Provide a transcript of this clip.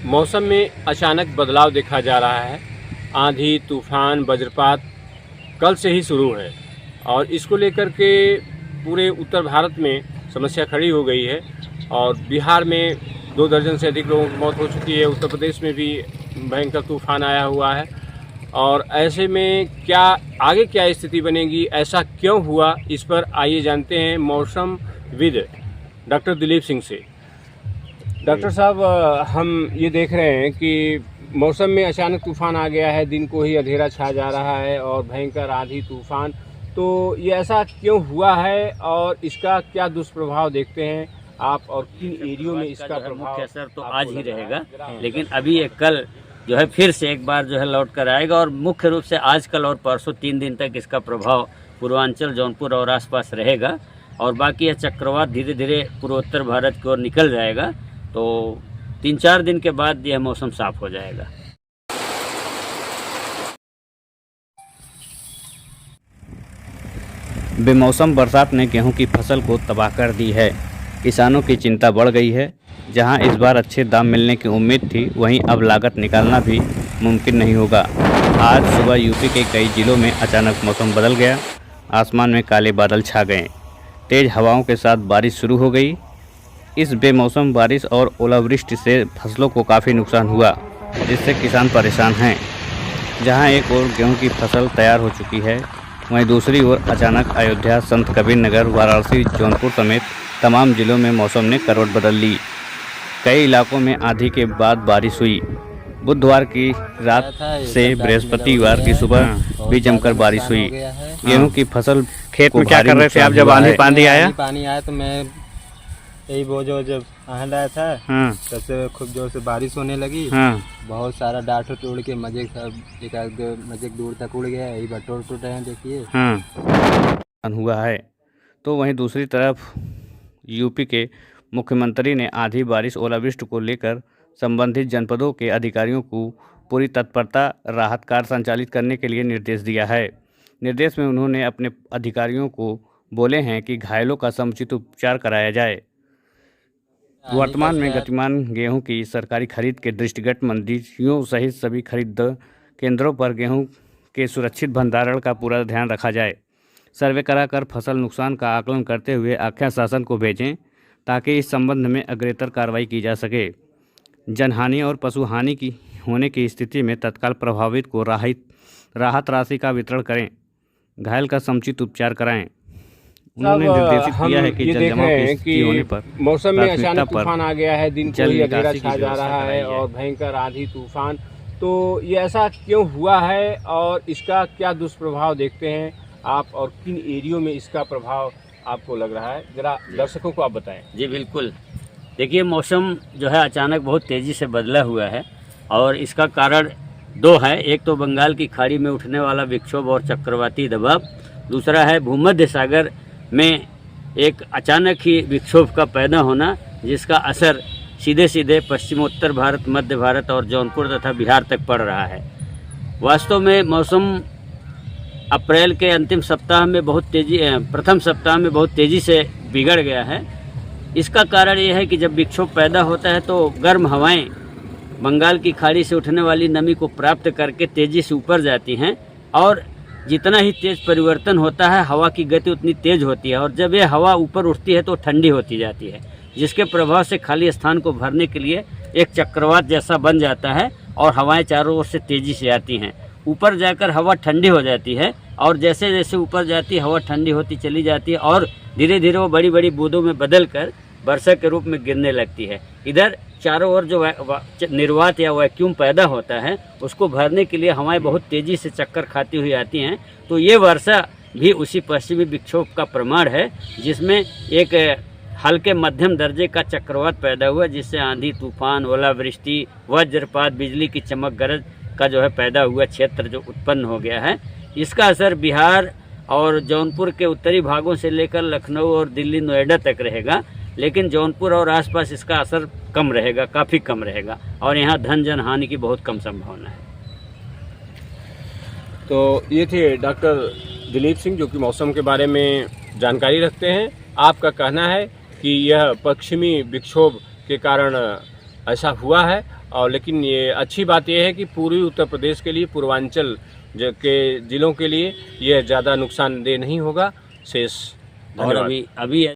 मौसम में अचानक बदलाव देखा जा रहा है। आंधी, तूफान, वज्रपात कल से ही शुरू है और इसको लेकर के पूरे उत्तर भारत में समस्या खड़ी हो गई है और बिहार में 2 दर्जन से अधिक लोगों की मौत हो चुकी है। उत्तर प्रदेश में भी भयंकर तूफान आया हुआ है और ऐसे में आगे क्या स्थिति बनेगी, ऐसा क्यों हुआ, इस पर आइए जानते हैं मौसमविद डॉक्टर दिलीप सिंह से। डॉक्टर साहब, हम ये देख रहे हैं कि मौसम में अचानक तूफान आ गया है, दिन को ही अंधेरा छा जा रहा है और भयंकर आंधी तूफान, तो ये ऐसा क्यों हुआ है और इसका क्या दुष्प्रभाव देखते हैं आप और किन एरियो में इसका प्रभाव? मुख्य असर तो आज ही रहेगा, लेकिन अभी ये कल जो है फिर से एक बार जो है लौट कर आएगा और मुख्य रूप से आज, कल और परसों 3 दिन तक इसका प्रभाव पूर्वांचल, जौनपुर और आसपास रहेगा और बाकी यह चक्रवात धीरे धीरे पूर्वोत्तर भारत की ओर निकल जाएगा। तो 3-4 दिन के बाद यह मौसम साफ हो जाएगा। बेमौसम बरसात ने गेहूं की फसल को तबाह कर दी है। किसानों की चिंता बढ़ गई है। जहां इस बार अच्छे दाम मिलने की उम्मीद थी, वहीं अब लागत निकालना भी मुमकिन नहीं होगा। आज सुबह यूपी के कई जिलों में अचानक मौसम बदल गया। आसमान में काले बादल छा गए, तेज़ हवाओं के साथ बारिश शुरू हो गई। इस बेमौसम बारिश और ओलावृष्टि से फसलों को काफ़ी नुकसान हुआ, जिससे किसान परेशान हैं। जहां एक ओर गेहूं की फसल तैयार हो चुकी है, वहीं दूसरी ओर अचानक अयोध्या, संत कबीर नगर, वाराणसी, जौनपुर समेत तमाम जिलों में मौसम ने करवट बदल ली। कई इलाकों में आंधी के बाद बारिश हुई। बुधवार की रात से बृहस्पतिवार की सुबह भी जमकर बारिश हुई। गेहूं की फसल खेत में क्या कर रहे थे आप जब पानी आया? पानी आया तो मैं यही वो जब आहन रहा था, तब से खूब जोर से बारिश होने लगी। बहुत सारा डांठ उड़ के मजे दूर तक उड़ गया। यही बटोर टूट रहे हैं, देखिए हुआ है। तो वहीं दूसरी तरफ यूपी के मुख्यमंत्री ने आंधी, बारिश, ओलावृष्टि को लेकर संबंधित जनपदों के अधिकारियों को पूरी तत्परता राहत कार्य संचालित करने के लिए निर्देश दिया है। निर्देश में उन्होंने अपने अधिकारियों को बोले हैं कि घायलों का समुचित उपचार कराया जाए। वर्तमान में गतिमान गेहूं की सरकारी खरीद के दृष्टिगत मंडियों सहित सभी खरीद केंद्रों पर गेहूं के सुरक्षित भंडारण का पूरा ध्यान रखा जाए। सर्वे कराकर फसल नुकसान का आकलन करते हुए आख्या शासन को भेजें, ताकि इस संबंध में अग्रेतर कार्रवाई की जा सके। जनहानि और पशु हानि की होने की स्थिति में तत्काल प्रभावित को राहत राशि का वितरण करें, घायल का समुचित उपचार कराएं। उन्होंने निर्देशित किया है कि जल जमाव की स्थिति होने पर मौसम में अचानक तूफान आ गया है, दिन को ही अंधेरा छा जा रहा है और भयंकर आंधी तूफान, तो ये ऐसा क्यों हुआ है और इसका क्या दुष्प्रभाव देखते हैं आप और किन एरियो में इसका प्रभाव आपको लग रहा है, जरा दर्शकों को आप बताएं। जी बिल्कुल, देखिए मौसम जो है अचानक बहुत तेज़ी से बदला हुआ है और इसका कारण 2 है। एक तो बंगाल की खाड़ी में उठने वाला विक्षोभ और चक्रवाती दबाव, दूसरा है भूमध्य सागर में एक अचानक ही विक्षोभ का पैदा होना, जिसका असर सीधे सीधे पश्चिमोत्तर भारत, मध्य भारत और जौनपुर तथा बिहार तक पड़ रहा है। वास्तव में मौसम अप्रैल के अंतिम सप्ताह में प्रथम सप्ताह में बहुत तेज़ी से बिगड़ गया है। इसका कारण यह है कि जब विक्षोभ पैदा होता है तो गर्म हवाएं बंगाल की खाड़ी से उठने वाली नमी को प्राप्त करके तेज़ी से ऊपर जाती हैं और जितना ही तेज़ परिवर्तन होता है, हवा की गति उतनी तेज़ होती है और जब ये हवा ऊपर उठती है तो ठंडी होती जाती है, जिसके प्रभाव से खाली स्थान को भरने के लिए एक चक्रवात जैसा बन जाता है और हवाएं चारों ओर से तेज़ी से आती हैं। ऊपर जाकर हवा ठंडी हो जाती है और जैसे जैसे ऊपर जाती है हवा ठंडी होती चली जाती है और धीरे धीरे वो बड़ी बड़ी बूंदों में बदल कर वर्षा के रूप में गिरने लगती है। इधर चारों ओर जो निर्वात या वैक्यूम पैदा होता है, उसको भरने के लिए हवाएं बहुत तेज़ी से चक्कर खाती हुई आती हैं। तो ये वर्षा भी उसी पश्चिमी विक्षोभ का प्रमाण है, जिसमें एक हल्के मध्यम दर्जे का चक्रवात पैदा हुआ, जिससे आंधी, तूफान, ओलावृष्टि, वज्रपात, बिजली की चमक गरज का जो है पैदा हुआ क्षेत्र जो उत्पन्न हो गया है। इसका असर बिहार और जौनपुर के उत्तरी भागों से लेकर लखनऊ और दिल्ली, नोएडा तक रहेगा, लेकिन जौनपुर और आसपास इसका असर कम रहेगा, काफ़ी कम रहेगा और यहाँ धन जन हानि की बहुत कम संभावना है। तो ये थे डॉक्टर दिलीप सिंह, जो कि मौसम के बारे में जानकारी रखते हैं। आपका कहना है कि यह पश्चिमी विक्षोभ के कारण ऐसा हुआ है और लेकिन ये अच्छी बात यह है कि पूर्वी उत्तर प्रदेश के लिए, पूर्वांचल के ज़िलों के लिए यह ज़्यादा नुकसानदेह नहीं होगा। शेष और धन्यवाद। अभी